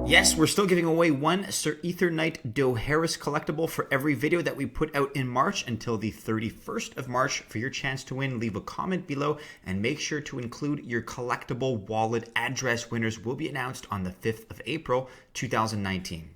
Yes, we're still giving away one Sir Ethernight Doharis collectible for every video that we put out in March until the 31st of March. For your chance to win, leave a comment below and make sure to include your collectible wallet address. Winners will be announced on the 5th of April, 2019.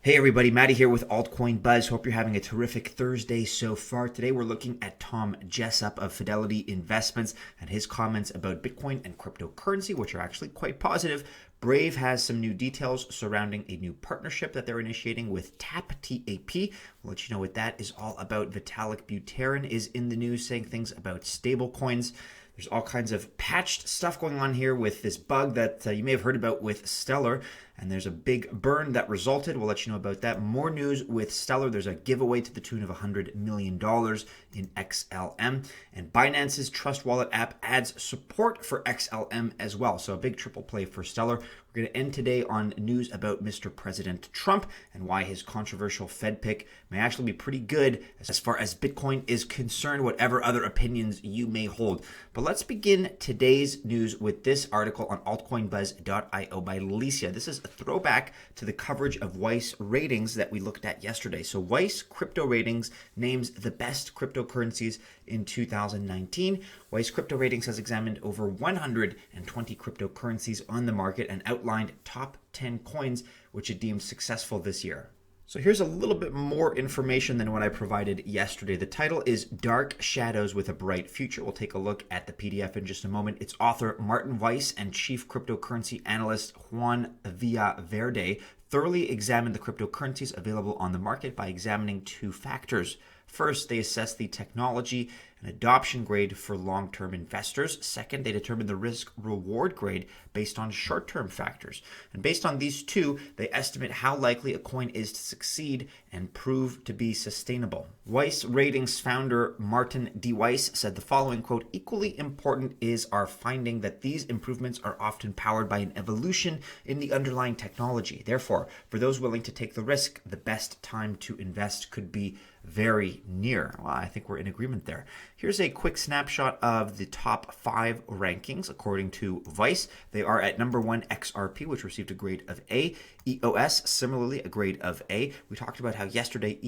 Hey everybody, Mattie here with Altcoin Buzz. Hope you're having a terrific Thursday so far. Today we're looking at Tom Jessop of Fidelity Investments and his comments about Bitcoin and cryptocurrency, which are actually quite positive. Brave has some new details surrounding a new partnership that they're initiating with TAP, T-A-P. We'll let you know what that is all about. Vitalik Buterin is in the news saying things about stablecoins. There's all kinds of patched stuff going on here with this bug that you may have heard about with Stellar. And there's a big burn that resulted. We'll let you know about that. More news with Stellar. There's a giveaway to the tune of $100 million in XLM. And Binance's Trust Wallet app adds support for XLM as well. So a big triple play for Stellar. We're going to end today on news about Mr. President Trump and why his controversial Fed pick may actually be pretty good as far as Bitcoin is concerned, whatever other opinions you may hold. But let's begin today's news with this article on altcoinbuzz.io by Alicia. This is a throwback to the coverage of Weiss Ratings that we looked at yesterday. So Weiss Crypto Ratings names the best cryptocurrencies in 2019. Weiss Crypto Ratings has examined over 120 cryptocurrencies on the market and outlined top 10 coins which it deemed successful this year. So here's a little bit more information than what I provided yesterday. The title is Dark Shadows with a Bright Future. We'll take a look at the PDF in just a moment. Its author, Martin Weiss, and chief cryptocurrency analyst Juan Villaverde thoroughly examined the cryptocurrencies available on the market by examining two factors. First, they assess the technology and adoption grade for long-term investors. Second, they determine the risk-reward grade based on short-term factors. And based on these two, they estimate how likely a coin is to succeed and prove to be sustainable. Weiss Ratings founder Martin D. Weiss said the following, quote, "Equally important is our finding that these improvements are often powered by an evolution in the underlying technology. Therefore, for those willing to take the risk, the best time to invest could be very near." Well, I think we're in agreement there. Here's a quick snapshot of the top 5 rankings according to Weiss. They are at number 1, XRP, which received a grade of A. EOS, similarly, a grade of A. We talked about how yesterday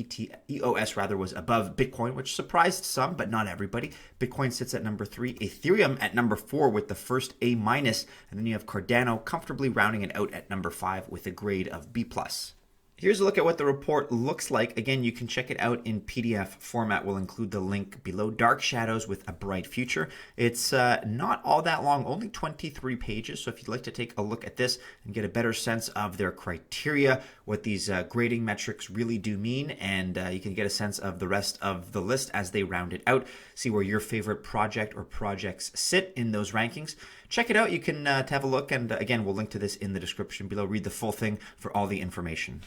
EOS was above Bitcoin, which surprised some, but not everybody. Bitcoin sits at number 3. Ethereum at number 4 with the first A-. And then you have Cardano comfortably rounding it out at number 5 with a grade of B+. Here's a look at what the report looks like. Again, you can check it out in PDF format. We'll include the link below. Dark Shadows with a Bright Future. It's not all that long, only 23 pages. So if you'd like to take a look at this and get a better sense of their criteria, what these grading metrics really do mean, and you can get a sense of the rest of the list as they round it out, see where your favorite project or projects sit in those rankings. Check it out. You can have a look, and again, we'll link to this in the description below. Read the full thing for all the information.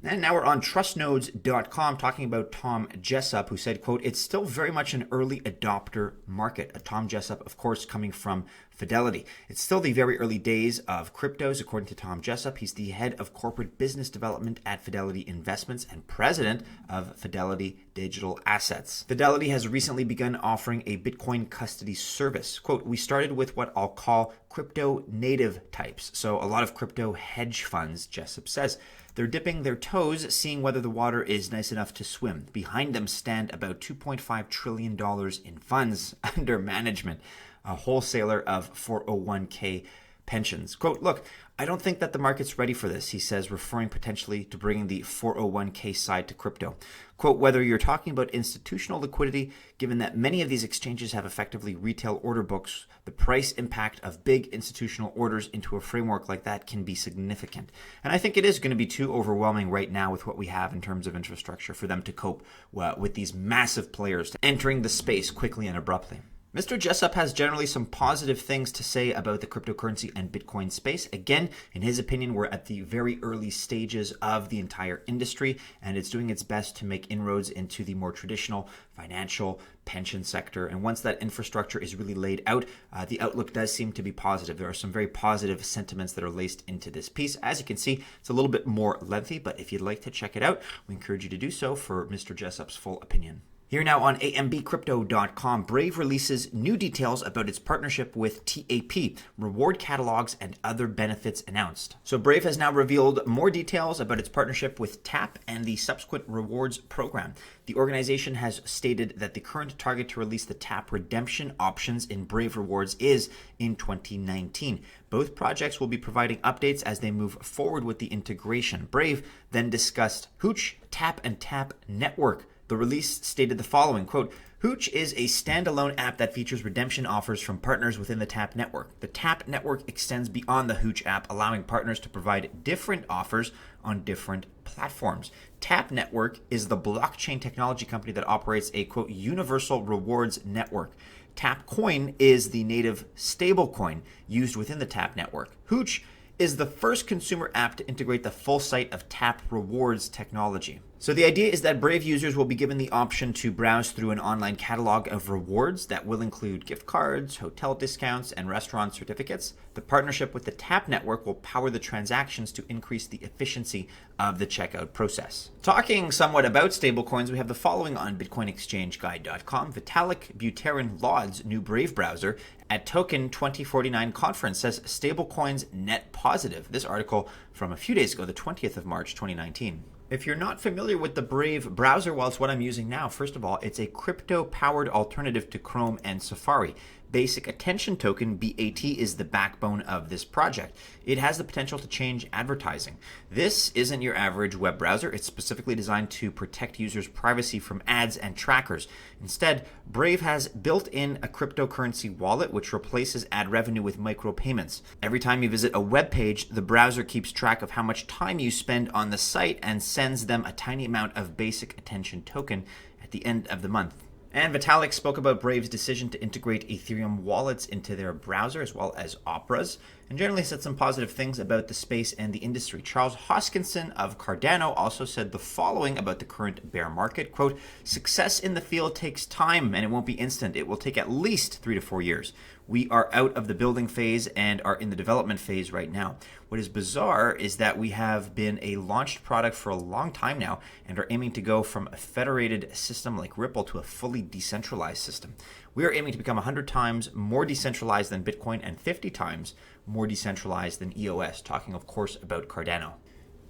And now we're on Trustnodes.com talking about Tom Jessop, who said, quote, "It's still very much an early adopter market." Tom Jessop, of course, coming from Fidelity. It's still the very early days of cryptos, according to Tom Jessop. He's the head of corporate business development at Fidelity Investments and president of Fidelity Digital Assets. Fidelity has recently begun offering a Bitcoin custody service. Quote, "We started with what I'll call crypto native types. So a lot of crypto hedge funds," Jessop says. "They're dipping their toes, seeing whether the water is nice enough to swim. Behind them stand about $2.5 trillion in funds under management, a wholesaler of 401k pensions." Quote, "Look, I don't think that the market's ready for this," he says, referring potentially to bringing the 401k side to crypto. Quote, "Whether you're talking about institutional liquidity, given that many of these exchanges have effectively retail order books, the price impact of big institutional orders into a framework like that can be significant. And I think it is going to be too overwhelming right now with what we have in terms of infrastructure for them to cope with these massive players entering the space quickly and abruptly." Mr. Jessop has generally some positive things to say about the cryptocurrency and Bitcoin space. Again, in his opinion, we're at the very early stages of the entire industry, and it's doing its best to make inroads into the more traditional financial pension sector. And once that infrastructure is really laid out, the outlook does seem to be positive. There are some very positive sentiments that are laced into this piece. As you can see, it's a little bit more lengthy, but if you'd like to check it out, we encourage you to do so for Mr. Jessop's full opinion. Here now on ambcrypto.com, Brave releases new details about its partnership with TAP, reward catalogs, and other benefits announced. So Brave has now revealed more details about its partnership with TAP and the subsequent rewards program. The organization has stated that the current target to release the TAP redemption options in Brave Rewards is in 2019. Both projects will be providing updates as they move forward with the integration. Brave then discussed Hooch, TAP, and TAP Network. The release stated the following, quote, Hooch is a standalone app that features redemption offers from partners within the TAP network. The TAP network extends beyond the Hooch app, allowing partners to provide different offers on different platforms. TAP Network is the blockchain technology company that operates a, quote, universal rewards network. TAP Coin is the native stablecoin used within the TAP network. Hooch is the first consumer app to integrate the full site of TAP Rewards technology. So the idea is that Brave users will be given the option to browse through an online catalog of rewards that will include gift cards, hotel discounts, and restaurant certificates. The partnership with the TAP network will power the transactions to increase the efficiency of the checkout process. Talking somewhat about stablecoins, we have the following on BitcoinExchangeGuide.com. Vitalik Buterin lauds new Brave browser at Token 2049 conference, says stablecoins net positive. This article from a few days ago, the 20th of March, 2019. If you're not familiar with the Brave browser, well, it's what I'm using now. First of all, it's a crypto-powered alternative to Chrome and Safari. Basic Attention Token, BAT, is the backbone of this project. It has the potential to change advertising. This isn't your average web browser. It's specifically designed to protect users' privacy from ads and trackers. Instead, Brave has built in a cryptocurrency wallet which replaces ad revenue with micropayments. Every time you visit a web page, the browser keeps track of how much time you spend on the site and sends them a tiny amount of Basic Attention Token at the end of the month. And Vitalik spoke about Brave's decision to integrate Ethereum wallets into their browser as well as Opera's, and generally said some positive things about the space and the industry. Charles Hoskinson of Cardano also said the following about the current bear market, quote, success in the field takes time and it won't be instant. It will take at least 3 to 4 years. We are out of the building phase and are in the development phase right now. What is bizarre is that we have been a launched product for a long time now and are aiming to go from a federated system like Ripple to a fully decentralized system. We are aiming to become 100 times more decentralized than Bitcoin and 50 times more decentralized than EOS, talking of course about Cardano.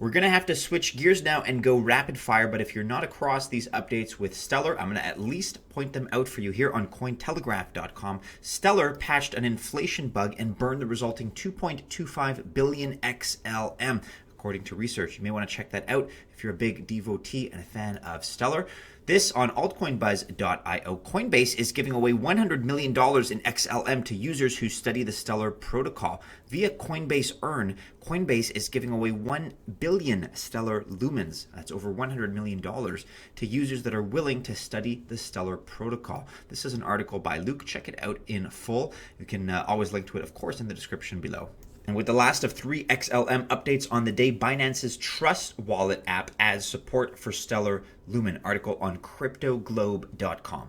We're going to have to switch gears now and go rapid fire, but if you're not across these updates with Stellar, I'm going to at least point them out for you here on Cointelegraph.com. Stellar patched an inflation bug and burned the resulting 2.25 billion XLM, according to research. You may want to check that out if you're a big devotee and a fan of Stellar. This on altcoinbuzz.io. Coinbase is giving away $100 million in XLM to users who study the Stellar protocol. Via Coinbase Earn, Coinbase is giving away 1 billion Stellar Lumens, that's over $100 million, to users that are willing to study the Stellar protocol. This is an article by Luke. Check it out in full. You can always link to it, of course, in the description below. And with the last of 3 XLM updates on the day, Binance's Trust Wallet app adds support for Stellar Lumen. Article on CryptoGlobe.com.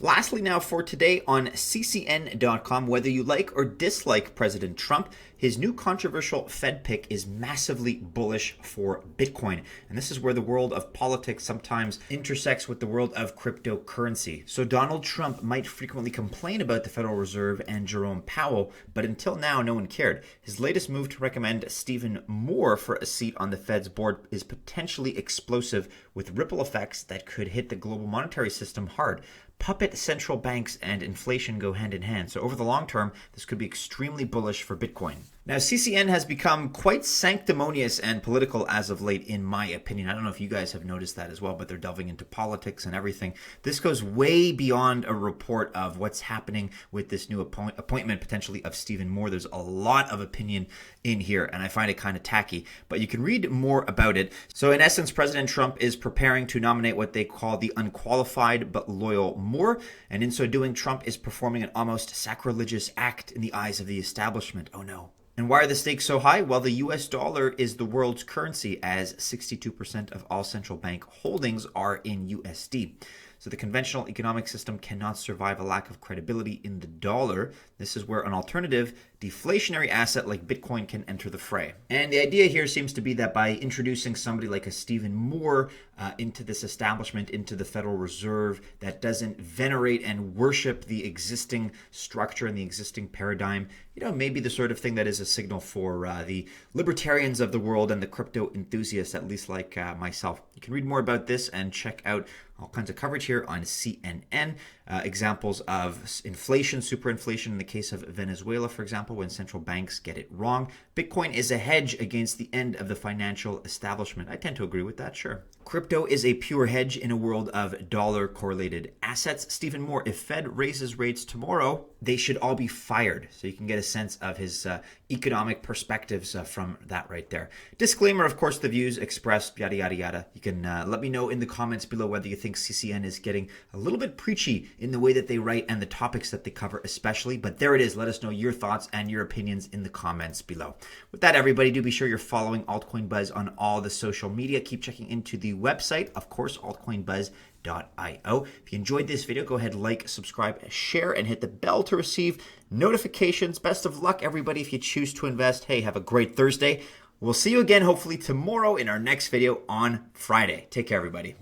Lastly now for today on ccn.com, whether you like or dislike President Trump, his new controversial Fed pick is massively bullish for Bitcoin. And this is where the world of politics sometimes intersects with the world of cryptocurrency. So Donald Trump might frequently complain about the Federal Reserve and Jerome Powell, but until now, no one cared. His latest move to recommend Stephen Moore for a seat on the Fed's board is potentially explosive, with ripple effects that could hit the global monetary system hard. Puppet central banks and inflation go hand in hand. So over the long term, this could be extremely bullish for Bitcoin. Now, CCN has become quite sanctimonious and political as of late, in my opinion. I don't know if you guys have noticed that as well, but they're delving into politics and everything. This goes way beyond a report of what's happening with this new appointment, potentially, of Stephen Moore. There's a lot of opinion in here, and I find it kind of tacky, but you can read more about it. So in essence, President Trump is preparing to nominate what they call the unqualified but loyal Moore, and in so doing, Trump is performing an almost sacrilegious act in the eyes of the establishment. Oh no. And why are the stakes so high? Well, the US dollar is the world's currency, as 62% of all central bank holdings are in USD. So the conventional economic system cannot survive a lack of credibility in the dollar. This is where an alternative deflationary asset like Bitcoin can enter the fray. And the idea here seems to be that by introducing somebody like a Stephen Moore into this establishment, into the Federal Reserve, that doesn't venerate and worship the existing structure and the existing paradigm, maybe the sort of thing that is a signal for the libertarians of the world and the crypto enthusiasts, at least like myself. You can read more about this and check out all kinds of coverage here on CNN. Examples of inflation, superinflation in the case of Venezuela, for example, when central banks get it wrong. Bitcoin is a hedge against the end of the financial establishment. I tend to agree with that, sure. Crypto is a pure hedge in a world of dollar-correlated assets. Stephen Moore, if Fed raises rates tomorrow, they should all be fired. So you can get a sense of his economic perspectives from that right there. Disclaimer, of course, the views expressed, yada, yada, yada. You can let me know in the comments below whether you think CCN is getting a little bit preachy in the way that they write and the topics that they cover especially. But there it is. Let us know your thoughts and your opinions in the comments below. With that, everybody, do be sure you're following Altcoin Buzz on all the social media. Keep checking into the website, of course, altcoinbuzz.io. If you enjoyed this video, go ahead, like, subscribe, share, and hit the bell to receive notifications. Best of luck, everybody, if you choose to invest. Hey, have a great Thursday. We'll see you again, hopefully tomorrow in our next video on Friday. Take care, everybody.